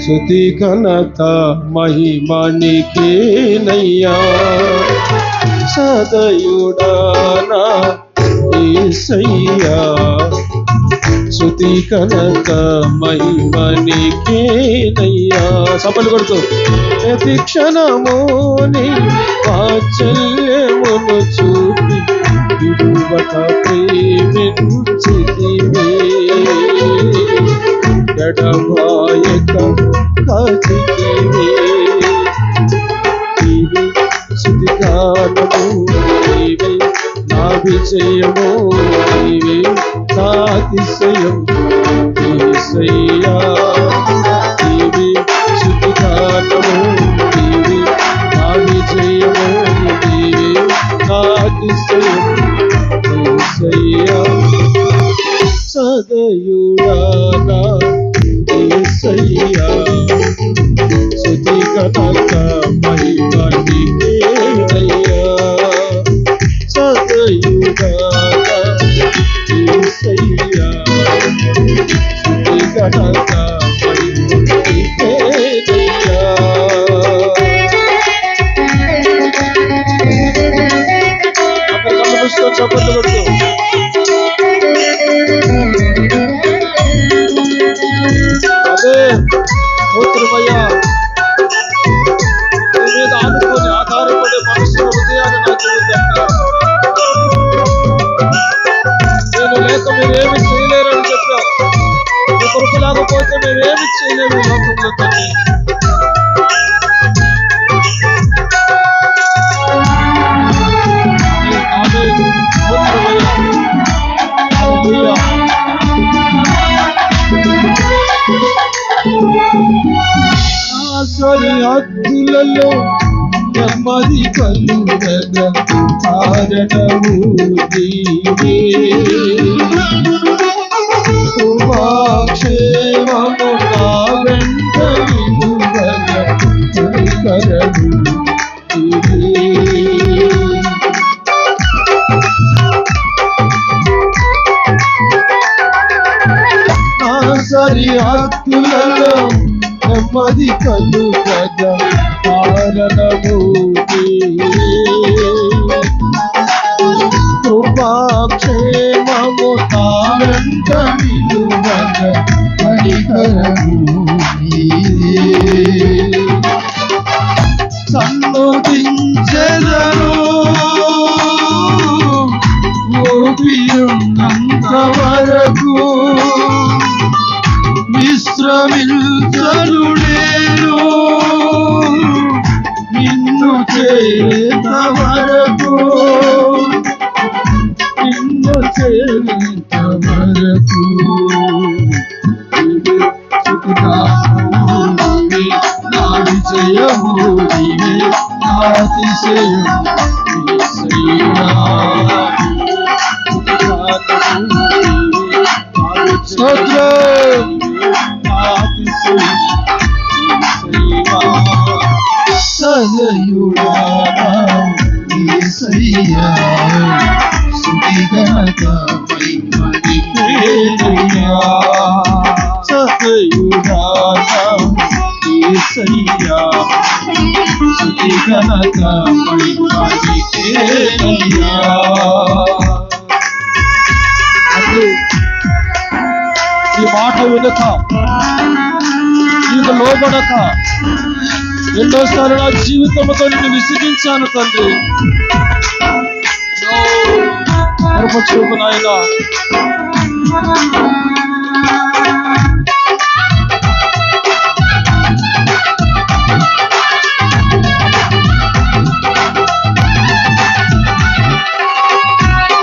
స్తుతి ఘనత మహిమ నీకేనయ్యా. సదయుడా నా యేసయ్యా, స్తుతి ఘనత మహిమ నీకేనయ్యా. సపలు కొడుతూ ప్రతి క్షణముని వాత్సల్యమును చూపి విడువక ప్రేమించితివే. ఎడబాయక కాచితివే. నీవే స్తుతిగానము, నీవే నా విజయము, నీవే నా అతిశయం యేసయ్యా. నీవే స్తుతిగానము, నీవే నా విజయము, నీవే నా అతిశయం యేసయ్యా. సదయుడా నా యేసయ్యా, స్తుతి ఘనత మహిమ నీకేనయ్యా. సదయుడా నా యేసయ్యా, స్తుతి ఘనత మహిమ నీకేనయ్యా. చప్పట్లు కొడుతూ అదే స్తోత్రమయ్యా. నీ మీద ఆనుకొని ఆధారపడే మనసు హృదయాన్ని నాకు ఇవ్వద్దయ్యా. నేను లేక మీరేమి చేయలేరని చెప్పా. మీ కృప లేకపోతే మేమేమి చేయలేము లోకంలో తల్లి. సరిహద్దులలో నెమ్మది కలుగగా కారణము నీవే. కృపాక్షేమము నా వెంట నిలువగా కనికరము నీవే. నా సరిహద్దులలో నెమ్మది కలుగగా కారణము నీవే. కృపాక్షేమము నా వెంట నిలువగా కనికరము నీవే. సన్నుతించెదను ఊపిరున్నంత వరకు, విశ్రమించను నేను నిన్ను చేరేంత వరకు, నిన్ను చేరేంత వరకు. నీవే స్తుతిగానము, నీవే నా విజయము, నీవే నా అతిశయం యేసయ్యా. స్తుతిగానము, నీవే నా విజయం, సదయుడా యేసయ్యా, స్తుతి ఘనత మహిమ నీకేనయ్యా. సదయుడా యేసయ్యా, స్తుతి ఘనత మహిమ నీకేనయ్యా. ఈ మాట వినక, నీకు లోబడక ఎన్నోసార్లు నా జీవితంతో నిన్ను విసిగించాను తండ్రి. కృప చూపు నాయనా.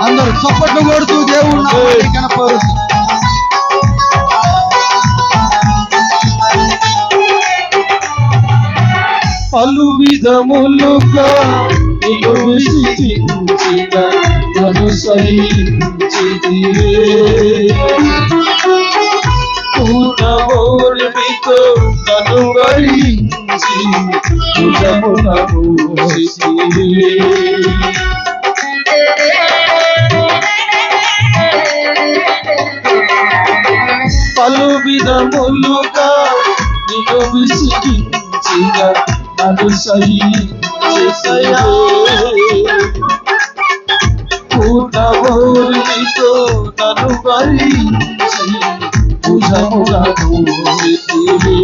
అందరూ చప్పట్లు కొడుతూ దేవుడు నామాన్ని కనపరుస్తూ పలు విధములుగా నీవు విసిగించిన నన్ను సహించితివే. పూర్ణ ఓర్మితో నన్ను భరించి భుజమున మోసితివే. పలు విధములుగా నిన్ను విసిగించిన నన్ను సహించెసయ్యా. పూర్ణ ఓర్మితో నన్ను భరించి భుజములను మోసితివి.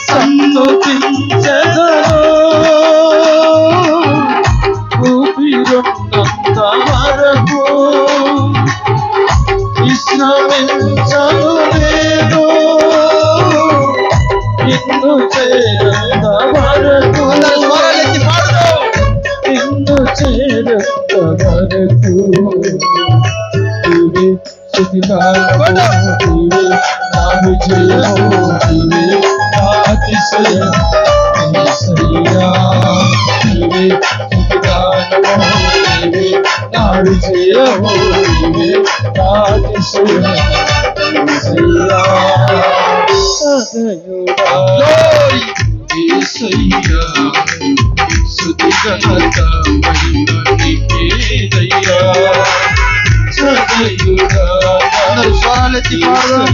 సంతుతించెదను ఊపిరున్నంత వరకు, విశ్రమించను నేను నిన్ను చేరేంత వరకు, నిన్ను చేరేంత వరకు. నీవే స్తుతిగానము, నీవే నా విజయము, నీవే నా అతిశయము యేసయ్యా. నీవే స్తుతిగానము, నీవే నా విజయము, నీవే నా అతిశయము యేసయ్యా. సదయుడా యేసయ్యా, స్తుతి ఘనత మహిమ నీకేనయ్యా. సదయుడా స్వరాలెత్తి పాడదాం.